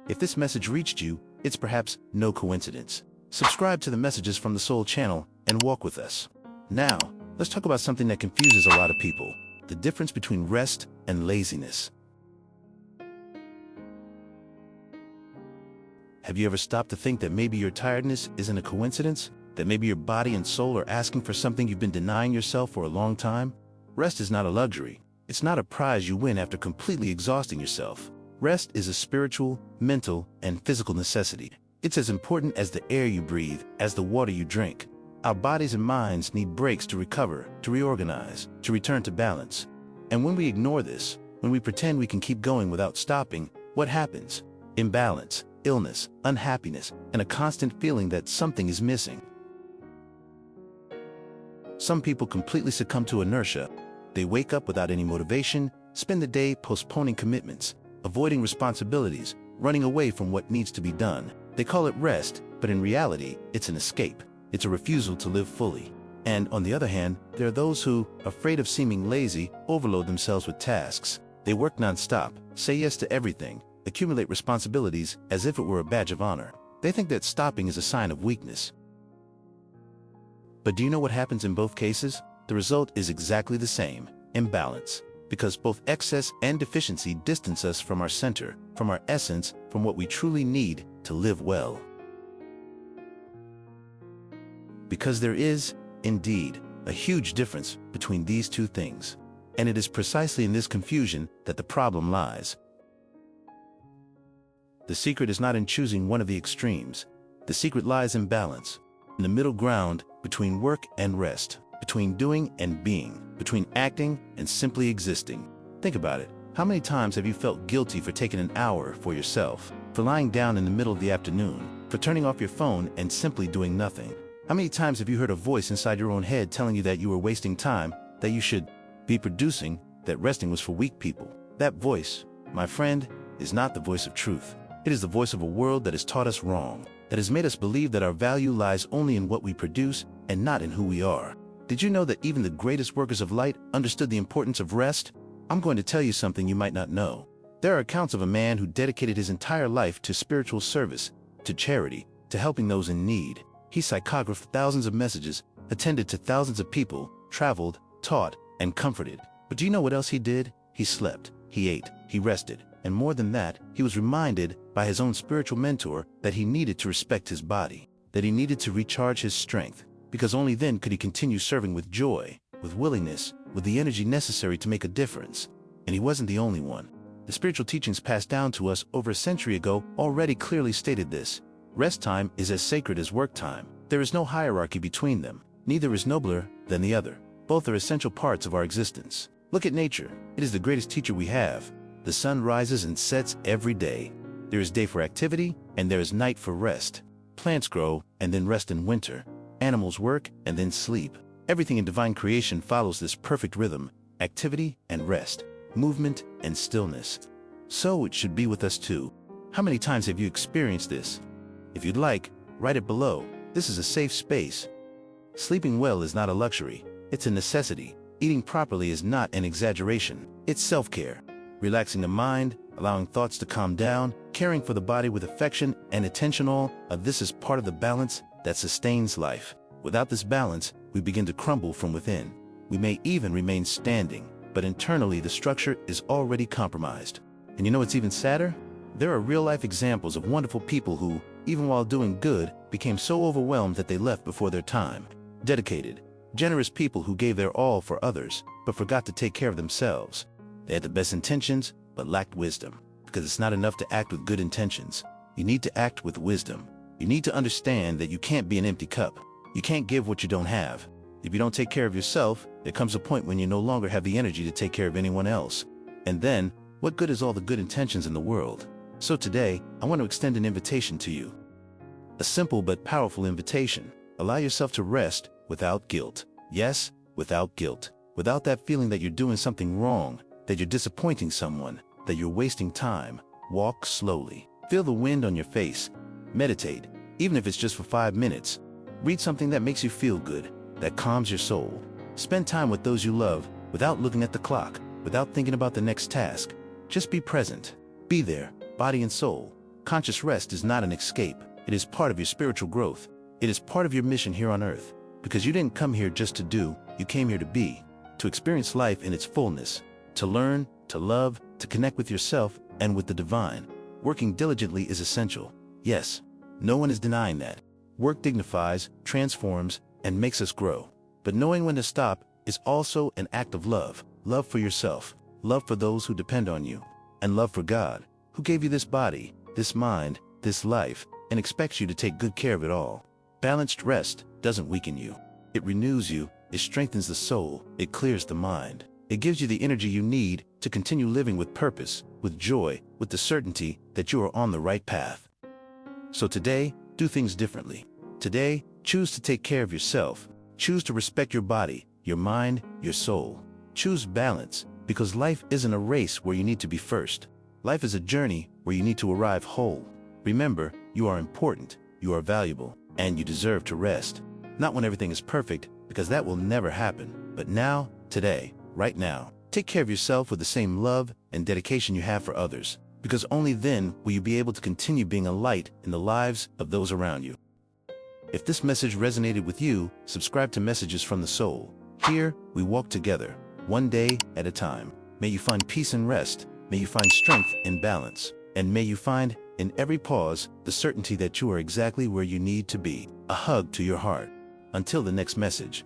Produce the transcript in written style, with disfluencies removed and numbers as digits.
If this message reached you, it's perhaps no coincidence. Subscribe to the Messages from the Soul channel and walk with us. Now, let's talk about something that confuses a lot of people: the difference between rest and laziness. Have you ever stopped to think that maybe your tiredness isn't a coincidence? That maybe your body and soul are asking for something you've been denying yourself for a long time? Rest is not a luxury. It's not a prize you win after completely exhausting yourself. Rest is a spiritual, mental, and physical necessity. It's as important as the air you breathe, as the water you drink. Our bodies and minds need breaks to recover, to reorganize, to return to balance. And when we ignore this, when we pretend we can keep going without stopping, what happens? Imbalance, illness, unhappiness, and a constant feeling that something is missing. Some people completely succumb to inertia. They wake up without any motivation, spend the day postponing commitments, avoiding responsibilities, running away from what needs to be done. They call it rest, but in reality, it's an escape. It's a refusal to live fully. And on the other hand, there are those who, afraid of seeming lazy, overload themselves with tasks. They work nonstop, say yes to everything, accumulate responsibilities as if it were a badge of honor. They think that stopping is a sign of weakness. But do you know what happens in both cases? The result is exactly the same: imbalance. Because both excess and deficiency distance us from our center, from our essence, from what we truly need to live well. Because there is, indeed, a huge difference between these two things. And it is precisely in this confusion that the problem lies. The secret is not in choosing one of the extremes. The secret lies in balance, in the middle ground between work and rest, between doing and being, between acting and simply existing. Think about it. How many times have you felt guilty for taking an hour for yourself, for lying down in the middle of the afternoon, for turning off your phone and simply doing nothing? How many times have you heard a voice inside your own head telling you that you were wasting time, that you should be producing, that resting was for weak people? That voice, my friend, is not the voice of truth. It is the voice of a world that has taught us wrong, that has made us believe that our value lies only in what we produce and not in who we are. Did you know that even the greatest workers of light understood the importance of rest? I'm going to tell you something you might not know. There are accounts of a man who dedicated his entire life to spiritual service, to charity, to helping those in need. He psychographed thousands of messages, attended to thousands of people, traveled, taught, and comforted. But do you know what else he did? He slept, he ate, he rested, and more than that, he was reminded by his own spiritual mentor that he needed to respect his body, that he needed to recharge his strength, because only then could he continue serving with joy, with willingness, with the energy necessary to make a difference. And he wasn't the only one. The spiritual teachings passed down to us over a century ago already clearly stated this. Rest time is as sacred as work time. There is no hierarchy between them. Neither is nobler than the other. Both are essential parts of our existence. Look at nature. It is the greatest teacher we have. The sun rises and sets every day. There is day for activity, and there is night for rest. Plants grow and then rest in winter. Animals work and then sleep. Everything in divine creation follows this perfect rhythm: activity and rest, movement and stillness. So it should be with us too. How many times have you experienced this? If you'd like, write it below. This is a safe space. Sleeping well is not a luxury. It's a necessity. Eating properly is not an exaggeration. It's self-care. Relaxing the mind, allowing thoughts to calm down, caring for the body with affection and attention, all of this is part of the balance that sustains life. Without this balance, we begin to crumble from within. We may even remain standing, but internally the structure is already compromised. And you know what's even sadder? There are real-life examples of wonderful people who, even while doing good, became so overwhelmed that they left before their time. Dedicated, generous people who gave their all for others, but forgot to take care of themselves. They had the best intentions, but lacked wisdom. Because it's not enough to act with good intentions. You need to act with wisdom. You need to understand that you can't be an empty cup. You can't give what you don't have. If you don't take care of yourself, there comes a point when you no longer have the energy to take care of anyone else. And then, what good is all the good intentions in the world? So today, I want to extend an invitation to you. A simple but powerful invitation. Allow yourself to rest without guilt. Yes, without guilt. Without that feeling that you're doing something wrong, that you're disappointing someone, that you're wasting time. Walk slowly. Feel the wind on your face. Meditate, even if it's just for 5 minutes. Read something that makes you feel good, that calms your soul. Spend time with those you love without looking at the clock, without thinking about the next task. Just be present. Be there, body and soul. Conscious rest is not an escape. It is part of your spiritual growth. It is part of your mission here on earth. Because you didn't come here just to do, you came here to be, to experience life in its fullness, to learn, to love, to connect with yourself and with the divine. Working diligently is essential. Yes, no one is denying that. Work dignifies, transforms, and makes us grow. But knowing when to stop is also an act of love. Love for yourself, love for those who depend on you, and love for God, who gave you this body, this mind, this life, and expects you to take good care of it all. Balanced rest doesn't weaken you. It renews you, it strengthens the soul, it clears the mind. It gives you the energy you need to continue living with purpose, with joy, with the certainty that you are on the right path. So today, do things differently. Today, choose to take care of yourself. Choose to respect your body, your mind, your soul. Choose balance, because life isn't a race where you need to be first. Life is a journey where you need to arrive whole. Remember, you are important, you are valuable, and you deserve to rest. Not when everything is perfect, because that will never happen. But now, today, right now, take care of yourself with the same love and dedication you have for others, because only then will you be able to continue being a light in the lives of those around you. If this message resonated with you, subscribe to Messages from the Soul. Here, we walk together, one day at a time. May you find peace and rest. May you find strength and balance. And may you find, in every pause, the certainty that you are exactly where you need to be. A hug to your heart. Until the next message.